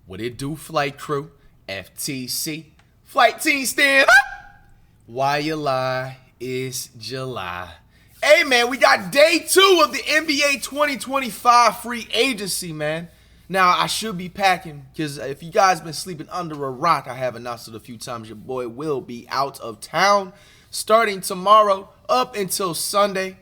What it do, flight crew? FTC. Flight team stand up. Why you lie? It's July. Hey, man, we got day 2 of the NBA 2025 free agency, man. Now, I should be packing because if you guys been sleeping under a rock, I have announced it a few times. Your boy will be out of town starting tomorrow up until Sunday.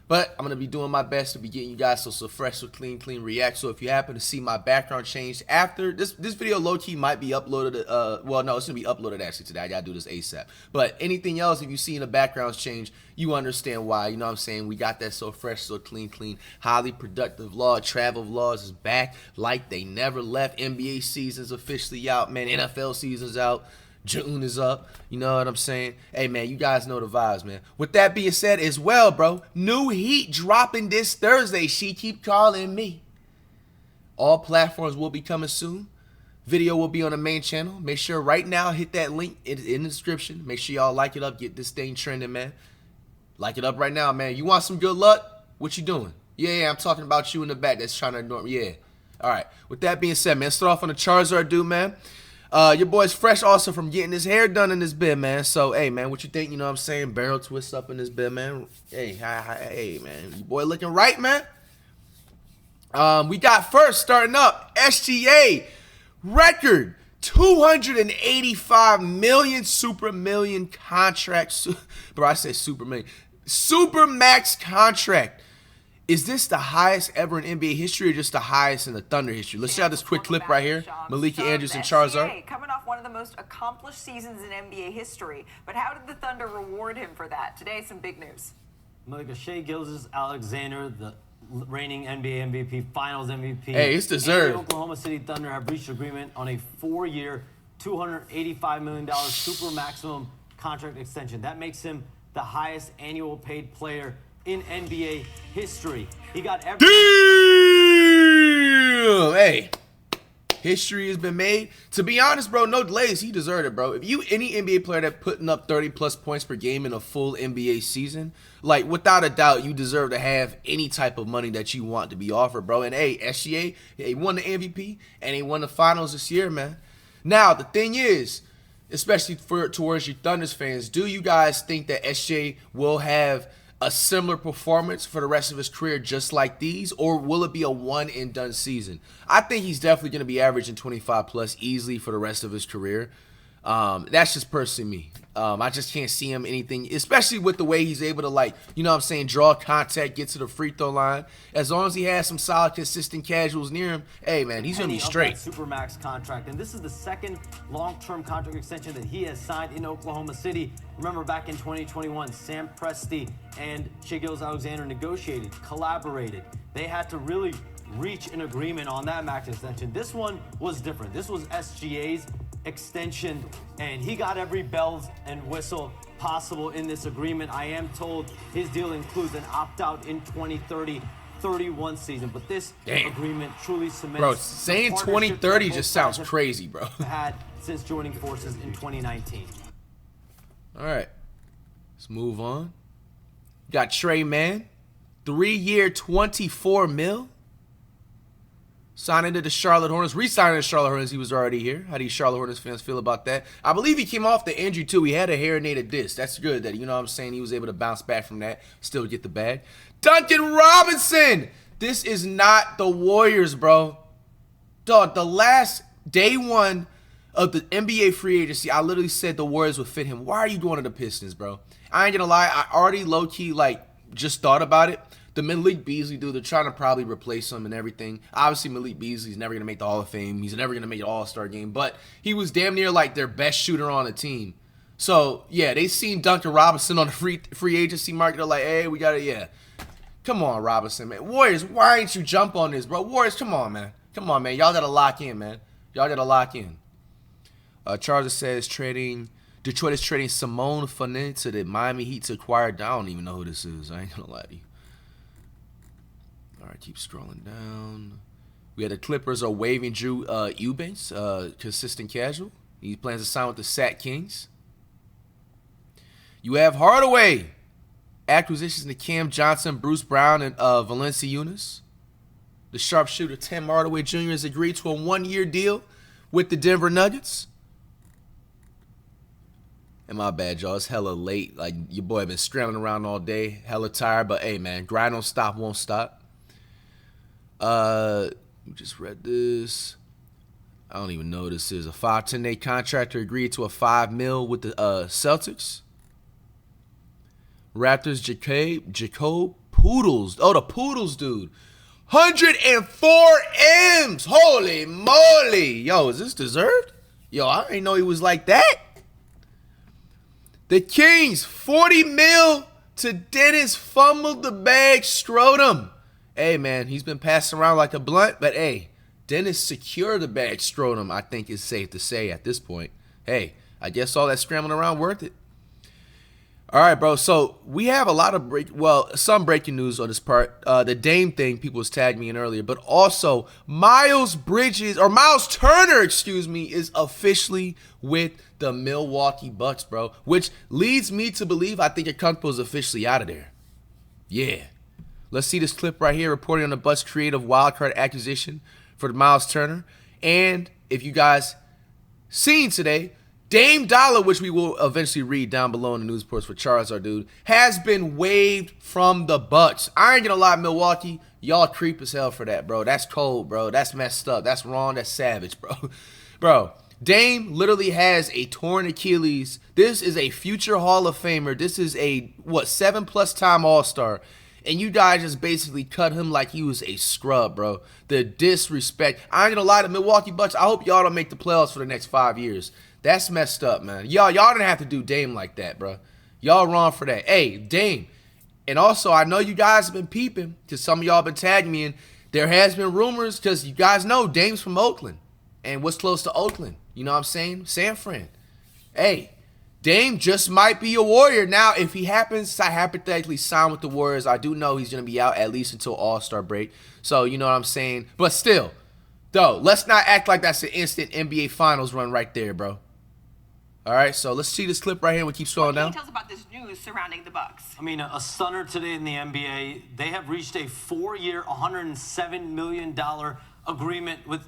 But I'm going to be doing my best to be getting you guys so fresh, so clean react. So if you happen to see my background change after, this video low-key might be uploaded. Well, no, it's going to be uploaded actually today. I got to do this ASAP. But anything else, if you see in the backgrounds change, you understand why. You know what I'm saying? We got that so fresh, so clean, highly productive vlog. Travel vlogs is back like they never left. NBA season's officially out, man. NFL season's out. June is up, you know what I'm saying? Hey, man, you guys know the vibes, man. With that being said as well, bro, new heat dropping this Thursday. She keep calling me. All platforms will be coming soon. Video will be on the main channel. Make sure right now, hit that link in the description. Make sure y'all like it up, get this thing trending, man. Like it up right now, man. You want some good luck? What you doing? Yeah, I'm talking about you in the back that's trying to ignore me. Yeah. All right. With that being said, man, start off on the Charizard dude, man. Your boy's fresh also from getting his hair done in this bed, man. So, hey, man, what you think? You know what I'm saying? Barrel twist up in this bed, man. Hey, man. Your boy looking right, man. We got first starting up SGA record 285 million super million contract. Bro, I said super million. Super max contract. Is this the highest ever in NBA history or just the highest in the Thunder history? Let's check out this quick clip right here. Malika Andrews and Charizard. Coming off one of the most accomplished seasons in NBA history. But how did the Thunder reward him for that? Today, some big news. Malika, Shai Gilgeous-Alexander, the reigning NBA MVP, Finals MVP. Hey, it's deserved. And the Oklahoma City Thunder have reached agreement on a 4-year, $285 million super maximum contract extension. That makes him the highest annual paid player in NBA history. He got every... Damn! Hey, history has been made. To be honest, bro, no delays. He deserved it, bro. If you any NBA player that putting up 30+ points per game in a full NBA season, like without a doubt, you deserve to have any type of money that you want to be offered, bro. And hey, SGA, he won the MVP and he won the finals this year, man. Now the thing is, especially towards your Thunders fans, do you guys think that SGA will have a similar performance for the rest of his career just like these, or will it be a one-and-done season? I think he's definitely going to be averaging 25+ easily for the rest of his career. That's just personally me. I just can't see him anything, especially with the way he's able to, like, you know what I'm saying, draw contact, get to the free throw line. As long as he has some solid, consistent casuals near him, hey, man, he's going to be straight. Supermax contract, and this is the second long-term contract extension that he has signed in Oklahoma City. Remember back in 2021, Sam Presti and Shai Gilgeous-Alexander negotiated, collaborated. They had to really reach an agreement on that max extension. This one was different. This was SGA's extension, and he got every bells and whistle possible in this agreement. I am told his deal includes an opt-out in 2030-31 season, but this agreement truly cements, bro, saying 2030 just sounds crazy, bro. Had since joining forces in 2019. All right, let's move on. Got Trey Man, 3-year, $24 million. Signing to the Charlotte Hornets, re-signing to the Charlotte Hornets. He was already here. How do you Charlotte Hornets fans feel about that? I believe he came off the injury too. He had a herniated disc. That's good that, you know what I'm saying, he was able to bounce back from that, still get the bag. Duncan Robinson. This is not the Warriors, bro. Dog, the last day 1 of the NBA free agency, I literally said the Warriors would fit him. Why are you going to the Pistons, bro? I ain't gonna lie, I already low-key, like, just thought about it. The Malik Beasley dude, they're trying to probably replace him and everything. Obviously, Malik Beasley's never going to make the Hall of Fame. He's never going to make an All-Star game. But he was damn near like their best shooter on the team. So, yeah, they seen Duncan Robinson on the free agency market. They're like, hey, we got to, yeah. Come on, Robinson, man. Warriors, why ain't you jump on this, bro? Warriors, come on, man. Come on, man. Y'all got to lock in, man. Y'all got to lock in. Charles says Detroit is trading Simone Fournier to the Miami Heat to acquire. I don't even know who this is. I ain't going to lie to you. All right, keep scrolling down. We had the Clippers are waiving Drew Eubanks, consistent casual. He plans to sign with the Sat Kings. You have Hardaway. Acquisitions to Cam Johnson, Bruce Brown, and Valencia Yunus. The sharpshooter Tim Hardaway Jr. has agreed to a 1-year deal with the Denver Nuggets. And my bad, y'all. It's hella late. Like, your boy been scrambling around all day. Hella tired. But, hey, man, grind don't stop, won't stop. We just read this. I don't even know what this is. A 5-10-day contractor agreed to a $5 million with the Celtics. Raptors, Jacob Poodles. Oh, the Poodles, dude. 104 M's. Holy moly. Yo, is this deserved? Yo, I didn't know he was like that. The Kings, 40 mil to Dennis fumbled the bag, strode him. Hey, man, he's been passing around like a blunt, but hey, Dennis secured the bag, strode him, I think it's safe to say at this point. Hey, I guess all that scrambling around worth it. All right, bro, so we have a lot of some breaking news on this part. The Dame thing, people was tagging me in earlier, but also Myles Turner, is officially with the Milwaukee Bucks, bro, which leads me to believe I think Okonkwo is officially out of there. Yeah. Let's see this clip right here reporting on the Bucks' creative wildcard acquisition for Myles Turner. And if you guys seen today, Dame Dollar, which we will eventually read down below in the news reports for Charles, our dude, has been waived from the Bucks. I ain't gonna lie, Milwaukee, y'all creep as hell for that, bro. That's cold, bro. That's messed up. That's wrong. That's savage, bro. Bro, Dame literally has a torn Achilles. This is a future Hall of Famer. This is a, 7+ time All-Star. And you guys just basically cut him like he was a scrub, bro. The disrespect. I ain't gonna lie to Milwaukee Bucks. I hope y'all don't make the playoffs for the next 5 years. That's messed up, man. Y'all didn't have to do Dame like that, bro. Y'all wrong for that. Hey, Dame. And also, I know you guys have been peeping, because some of y'all been tagging me, and there has been rumors, because you guys know Dame's from Oakland. And what's close to Oakland? You know what I'm saying? San Fran. Hey, Dame just might be a Warrior. Now, if he happens to hypothetically sign with the Warriors, I do know he's going to be out at least until All-Star break. So, you know what I'm saying? But still, though, let's not act like that's an instant NBA Finals run right there, bro. All right, so let's see this clip right here. We keep scrolling down. What can you tell us about this news surrounding the Bucks? I mean, a stunner today in the NBA. They have reached a 4-year, $107 million agreement with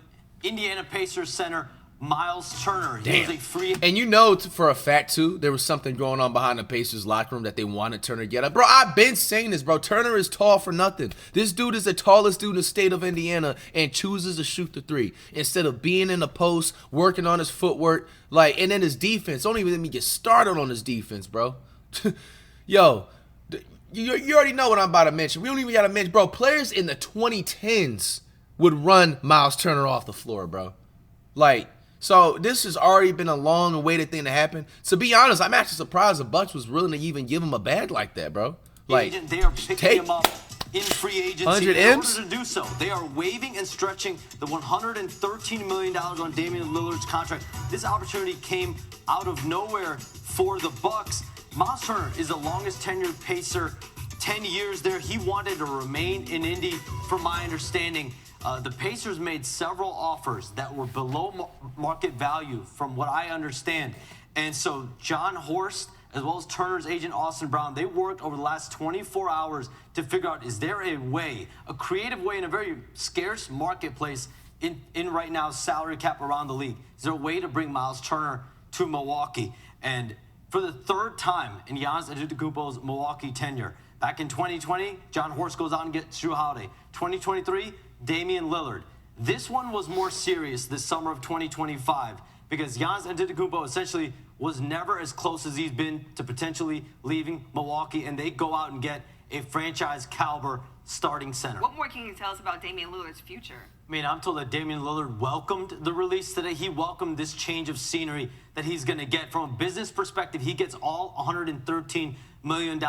Indiana Pacers center Myles Turner. He was a free. And you know for a fact, too, there was something going on behind the Pacers locker room that they wanted Turner to get up. Bro, I've been saying this, bro. Turner is tall for nothing. This dude is the tallest dude in the state of Indiana and chooses to shoot the three instead of being in the post, working on his footwork, and then his defense. Don't even let me get started on his defense, bro. Yo, you already know what I'm about to mention. We don't even got to mention, bro, players in the 2010s would run Myles Turner off the floor, bro. So this has already been a long awaited thing to happen. To be honest, I'm actually surprised the Bucks was willing to even give him a bag like that, bro. They are picking him up in free agency 100 in M's? order to do so. They are waiving and stretching the $113 million on Damian Lillard's contract. This opportunity came out of nowhere for the Bucks. Myles Turner is the longest tenured Pacer, 10 years there. He wanted to remain in Indy, from my understanding. The Pacers made several offers that were below market value from what I understand. And so John Horst, as well as Turner's agent Austin Brown, they worked over the last 24 hours to figure out, is there a way, a creative way in a very scarce marketplace in right now salary cap around the league? Is there a way to bring Myles Turner to Milwaukee? And for the third time in Giannis Antetokounmpo's Milwaukee tenure, back in 2020, John Horst goes out and gets Jrue Holiday. 2023, Damian Lillard. This one was more serious this summer of 2025 because Giannis Antetokounmpo essentially was never as close as he's been to potentially leaving Milwaukee, and they go out and get a franchise caliber starting center. What more can you tell us about Damian Lillard's future? I mean, I'm told that Damian Lillard welcomed the release today. He welcomed this change of scenery that he's going to get. From a business perspective, he gets all $113 million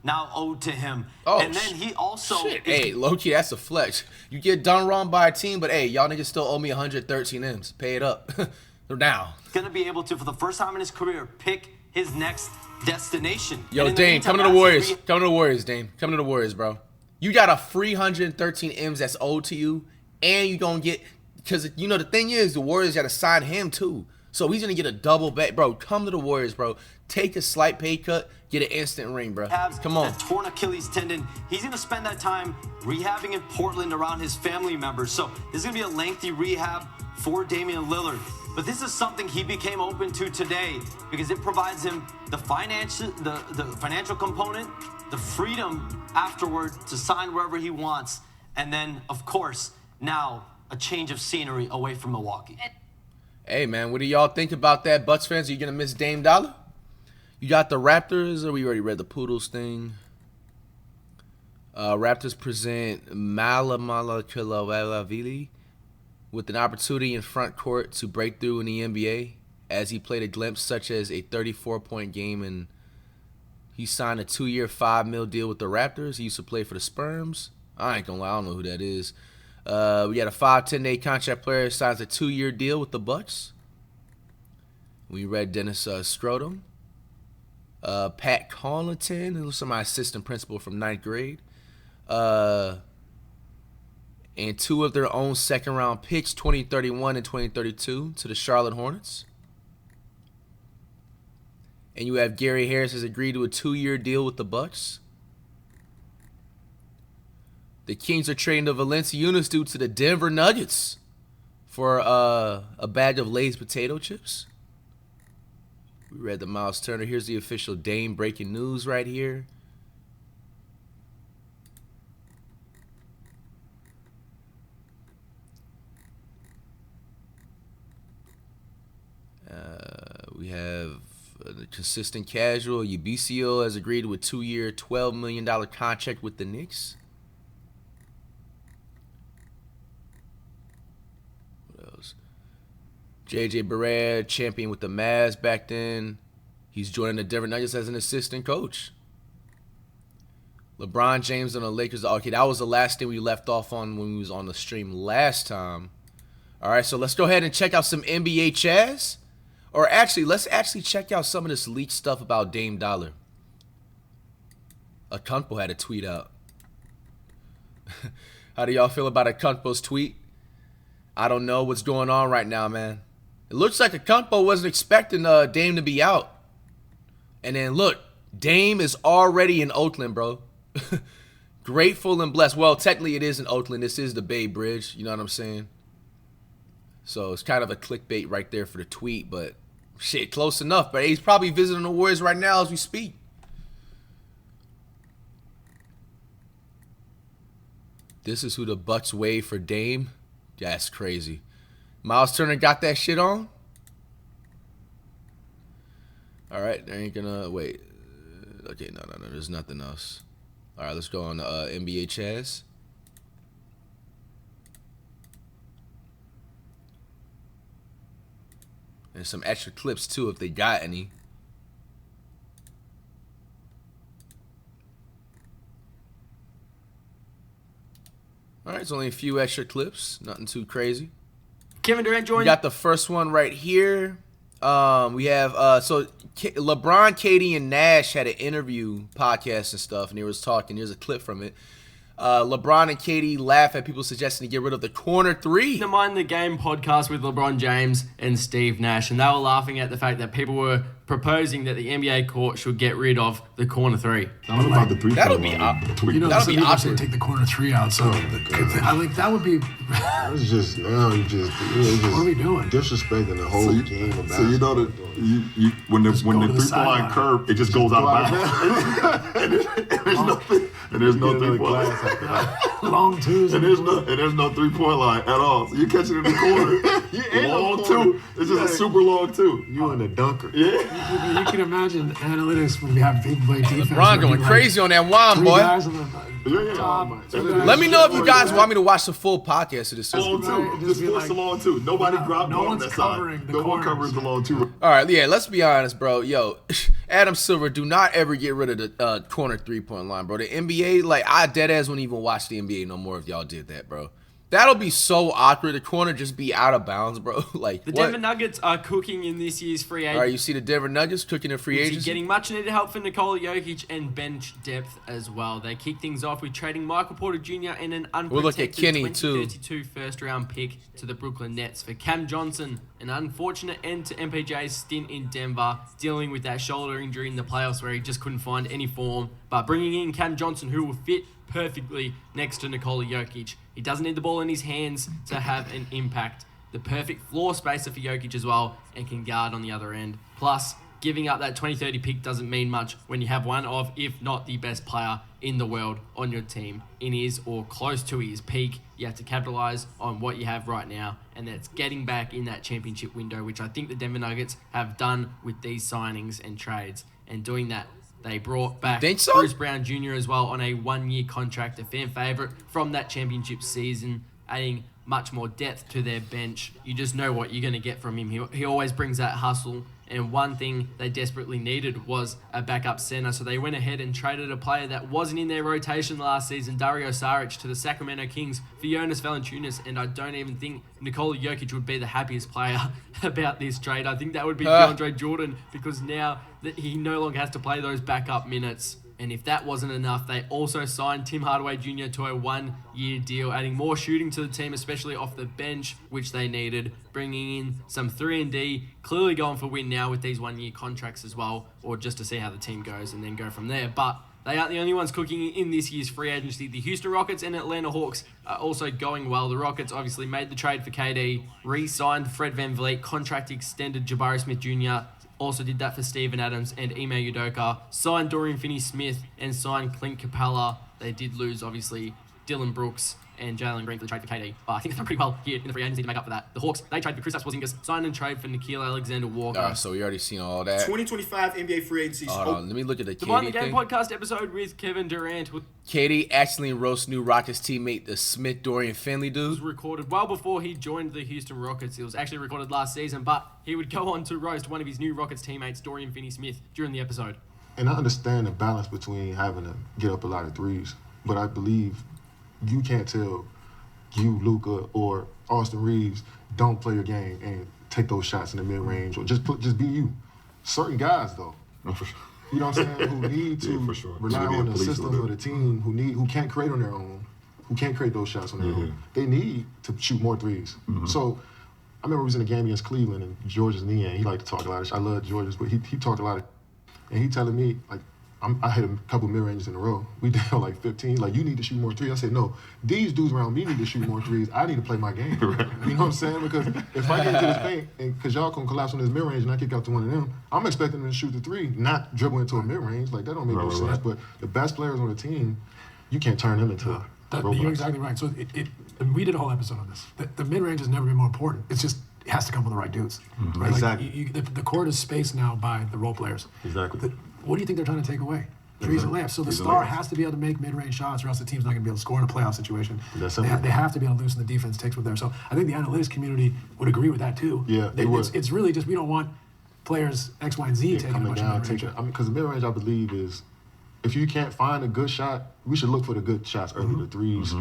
now owed to him. Oh, and then he also... Hey, low-key, that's a flex. You get done wrong by a team, but hey, y'all niggas still owe me 113 M's. Pay it up. Now. Going to be able to, for the first time in his career, pick his next destination. Yo, Dame, come to the Warriors. Come to the Warriors, Dame. Come to the Warriors, bro. You got a free 113 M's that's owed to you, and you going to get... Because, you know, the thing is, the Warriors got to sign him, too. So he's going to get a double back. Bro, come to the Warriors, bro. Take a slight pay cut. Get an instant ring, bro. Rehabs Come on. that torn Achilles tendon. He's going to spend that time rehabbing in Portland around his family members. So this is going to be a lengthy rehab for Damian Lillard. But this is something he became open to today because it provides him the financial component, the freedom afterward to sign wherever he wants, and then, of course, now a change of scenery away from Milwaukee. Hey, man, what do y'all think about that? Bucks fans, are you going to miss Dame Dollar? You got the Raptors, or we already read the Poodles thing? Raptors present Malakilavili with an opportunity in front court to break through in the NBA as he played a glimpse such as a 34-point game, and he signed a 2-year, $5 million deal with the Raptors. He used to play for the Sperms. I ain't gonna lie, I don't know who that is. We got a 10-day contract player signs a 2-year deal with the Bucks. We read Dennis Scrotum. Pat Collington, who was my assistant principal from 9th grade. And 2 of their own second-round picks, 2031 and 2032, to the Charlotte Hornets. And you have Gary Harris has agreed to a 2-year deal with the Bucks. The Kings are trading the Valanciunas due to the Denver Nuggets for a bag of Lay's potato chips. We read the Myles Turner. Here's the official Dame breaking news right here. We have the consistent casual. Ubisio has agreed to a 2-year, $12 million contract with the Knicks. What else? JJ Barea, champion with the Mavs back then. He's joining the Denver Nuggets as an assistant coach. LeBron James on the Lakers. Okay, that was the last thing we left off on when we was on the stream last time. All right, so let's go ahead and check out some NBA Chaz. Or actually, let's actually check out some of this leaked stuff about Dame Dollar. Akunpo had a tweet out. How do y'all feel about Akunpo's tweet? I don't know what's going on right now, man. It looks like Akunpo wasn't expecting Dame to be out. And then look, Dame is already in Oakland, bro. Grateful and blessed. Well, technically it is in Oakland. This is the Bay Bridge. You know what I'm saying? So it's kind of a clickbait right there for the tweet, but shit, close enough. But he's probably visiting the Warriors right now as we speak. This is who the Bucks wave for Dame. That's crazy. Myles Turner got that shit on. All right, they ain't gonna wait. Okay, no. There's nothing else. All right, let's go on to NBA Chaz. And some extra clips, too, if they got any. All right, it's only a few extra clips. Nothing too crazy. Kevin Durant joined. We got the first one right here. We have, LeBron, KD, and Nash had an interview podcast and stuff, and they was talking. Here's a clip from it. LeBron and KD laugh at people suggesting to get rid of the corner 3. The Mind the Game podcast with LeBron James and Steve Nash, and they were laughing at the fact that people were proposing that the NBA court should get rid of the corner 3. What about the 3? That'll be awkward. You know, That'll some be people say awkward. take the corner 3 out. So I think that would be. It's just now you just What are we doing? disrespecting the whole game of basketball. So you know that you when the Just go to the 3-point line sideline. curve, it just goes out of bounds. and there's no 3-point line. Long twos. And there's no 3-point line at all. So you catch it in the corner. Long two. It's just a super long two. You and the dunker. Yeah. You can imagine analytics when we have people play defense. LeBron going crazy on that wine, 3 boy. guys on the Yeah. top. 2 guys Let me know if you guys Yeah. want me to watch the full podcast of this. Long Right, two. just Just be force like- the long two. Nobody dropped no on one's that side. covering the No one corners. covers the long two. All right, yeah, let's be honest, bro. Yo, Adam Silver, do not ever get rid of the corner 3-point line, bro. The NBA, like, I deadass wouldn't even watch the NBA no more if y'all did that, bro. That'll be so awkward. The corner just be out of bounds, bro. Like The what? Denver Nuggets are cooking in this year's free All agency. right, you see the Denver Nuggets cooking in free agency. Getting much needed help for Nikola Jokic and bench depth as well. They kick things off with trading Michael Porter Jr. and an We'll look at unprotected Kenny, too. 2032 first-round pick to the Brooklyn Nets for Cam Johnson. An unfortunate end to MPJ's stint in Denver, dealing with that shoulder injury in the playoffs where he just couldn't find any form. But bringing in Cam Johnson, who will fit perfectly next to Nikola Jokic. He doesn't need the ball in his hands to have an impact. The perfect floor spacer for Jokic as well, and can guard on the other end. Plus, giving up that 2030 pick doesn't mean much when you have one of, if not the best player in the world on your team in his or close to his peak. You have to capitalize on what you have right now, and that's getting back in that championship window, which I think the Denver Nuggets have done with these signings and trades. And doing that, they brought back Bruce Brown Jr. as well on a one-year contract, a fan favorite from that championship season, adding much more depth to their bench. You just know what you're going to get from him. He always brings that hustle. And one thing they desperately needed was a backup center. So they went ahead and traded a player that wasn't in their rotation last season, Dario Saric, to the Sacramento Kings for Jonas Valanciunas. And I don't even think Nikola Jokic would be the happiest player about this trade. I think that would be DeAndre Jordan, because now that he no longer has to play those backup minutes. And if that wasn't enough, they also signed Tim Hardaway Jr. to a one-year deal, adding more shooting to the team, especially off the bench, which they needed, bringing in some 3-and-D, clearly going for win now with these one-year contracts as well, or just to see how the team goes and then go from there. But they aren't the only ones cooking in this year's free agency. The Houston Rockets and Atlanta Hawks are also going well. The Rockets obviously made the trade for KD, re-signed Fred VanVleet, contract extended Jabari Smith Jr., also did that for Steven Adams and Ime Udoka. Signed Dorian Finney-Smith and signed Clint Capella. They did lose, obviously, Dylan Brooks and Jalen Green for the trade for KD. But I think they've done pretty well here in the free agency to make up for that. The Hawks, they traded for Kristaps Porzingis, signed and trade for Nikhil Alexander-Walker. So we already seen all that. 2025 NBA free agency. Hold on, let me look at the The Behind KD the Game thing. podcast episode with Kevin Durant KD accidentally roast new Rockets teammate, the Smith Dorian Finley was dude. recorded well before he joined the Houston Rockets. It was actually recorded last season, but he would go on to roast one of his new Rockets teammates, Dorian Finney-Smith, during the episode. And I understand the balance between having to get up a lot of threes, but I believe you can't tell you, Luka, or Austin Reeves don't play your game and take those shots in the mid-range, or just be you. Certain guys, though, you know what I'm saying, who need to for sure. rely Maybe on a the police system with of the team, who can't create on their own, who can't create those shots on their own. They need to shoot more threes. So I remember we was in a game against Cleveland, and George's knee, and he liked to talk a lot of shit. I love George's, but he talked a lot of, and he telling me, like, I hit a couple mid-ranges in a row. We down like 15. Like, you need to shoot more threes. I said, no, these dudes around me need to shoot more threes. I need to play my game. You know what I'm saying? Because if I get into this paint, and because y'all can collapse on this mid-range and I kick out to one of them, I'm expecting them to shoot the three, not dribble into a mid-range. Like, that don't make no sense. But the best players on the team, you can't turn them into robots. You're exactly right. So and we did a whole episode on this. The mid-range has never been more important. It's just, it has to come from the right dudes. Right? Exactly. Like, the court is spaced now by the role players. Exactly. What do you think they're trying to take away? Trees and layups. So the star has to be able to make mid-range shots, or else the team's not going to be able to score in a playoff situation. They have to be able to loosen the defense takes with there. So I think the analytics community would agree with that too. Yeah, it's really just we don't want players X, Y, and Z taking a bunch of mid-range. Because the mid-range, I believe, is if you can't find a good shot, we should look for the good shots early, the threes.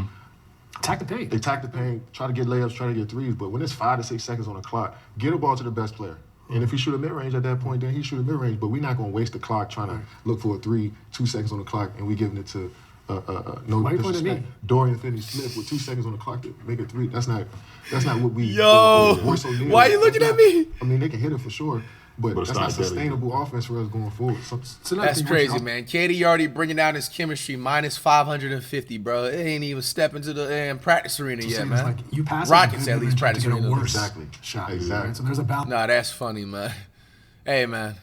Attack the paint. Attack the paint, try to get layups, try to get threes. But when it's 5 to 6 seconds on the clock, get a ball to the best player. And if he shoot a mid-range at that point, then he shoot a mid-range. But we're not going to waste the clock trying to look for a 3, 2 seconds on the clock, and we giving it to no disrespect, Dorian Finney-Smith with 2 seconds on the clock to make a 3. That's not what we. Yo, why are you looking at me? I mean, they can hit it for sure, but that's not sustainable offense for us going forward. So that's crazy, man. KD already bringing out his chemistry minus 550, bro. It ain't even step into the practice arena yet, man. Like you pass Rockets at least practice arena. Exactly. Shot. Exactly. Right? So there's a balance. Nah, that's funny, man. Hey, man.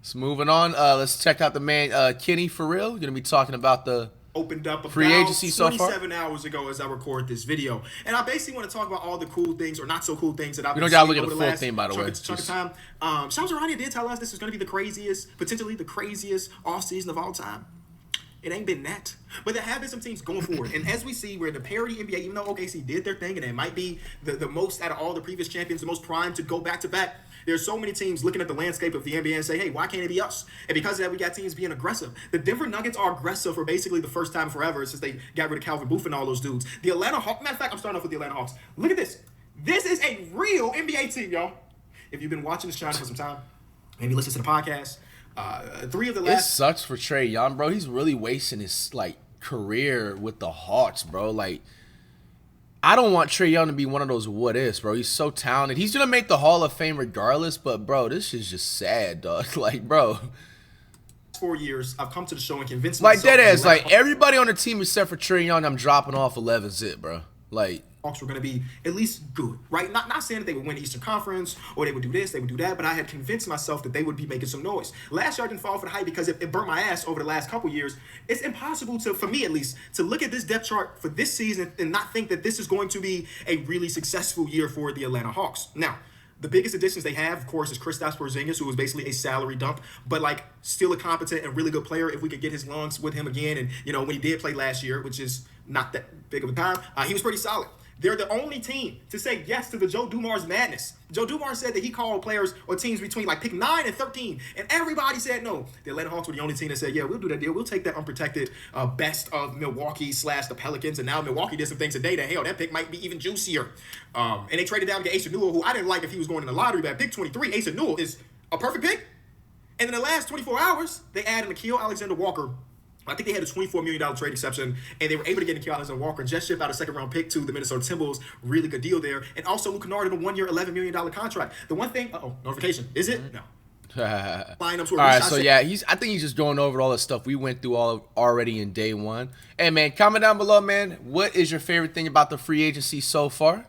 So moving on. Let's check out the man Kenny for real. We're gonna be talking about the opened up free about agency so far. 27 hours ago as I record this video. And I basically want to talk about all the cool things or not so cool things that I've been We don't gotta seeing look at over the full last thing, by the way. chunk of time. Shams Arania did tell us this was going to be the craziest, potentially the craziest offseason of all time. It ain't been that. But there have been some teams going forward. And as we see, we're in the parity NBA, even though OKC did their thing and it might be the most out of all the previous champions, the most primed to go back-to-back, there's so many teams looking at the landscape of the NBA and say, hey, why can't it be us? And because of that, we got teams being aggressive. The Denver Nuggets are aggressive for basically the first time forever since they got rid of Calvin Booth and all those dudes. The Atlanta Hawks, matter of fact, I'm starting off with the Atlanta Hawks. Look at this. This is a real NBA team, y'all. If you've been watching this channel for some time, maybe listen to the podcast. 3 of the last... It sucks for Trae Young, bro. He's really wasting his, career with the Hawks, bro. I don't want Trae Young to be one of those what-ifs, bro. He's so talented. He's going to make the Hall of Fame regardless, but, bro, this is just sad, dog. Bro. 4 years, I've come to the show and convinced myself... That is, everybody on the team except for Trae Young, I'm dropping off 11 zip, bro. Hawks were going to be at least good, right? Not saying that they would win the Eastern Conference or they would do this, they would do that, but I had convinced myself that they would be making some noise. Last year I didn't fall for the hype because it burnt my ass over the last couple years. It's impossible for me at least, to look at this depth chart for this season and not think that this is going to be a really successful year for the Atlanta Hawks. Now, the biggest additions they have, of course, is Kristaps Porzingis, who was basically a salary dump, but still a competent and really good player. If we could get his lungs with him again, and when he did play last year, which is not that big of a time, he was pretty solid. They're the only team to say yes to the Joe Dumars madness. Joe Dumars said that he called players or teams between pick 9 and 13, and everybody said no. The Atlanta Hawks were the only team that said, yeah, we'll do that deal. We'll take that unprotected best of Milwaukee / the Pelicans, and now Milwaukee did some things today that, hell, that pick might be even juicier. And they traded down to get Asa Newell, who I didn't like if he was going in the lottery, but at pick 23, Asa Newell is a perfect pick. And in the last 24 hours, they added Nickeil Alexander-Walker. I think they had a $24 million trade exception, and they were able to get Nickeil Alexander-Walker, just ship out a second-round pick to the Minnesota Timberwolves. Really good deal there. And also Luke Kennard in a 1-year, $11 million contract. The one thing... notification. Is it? No. All right, so yeah, I think he's just going over all the stuff we went through already in day one. Hey, man, comment down below, man. What is your favorite thing about the free agency so far?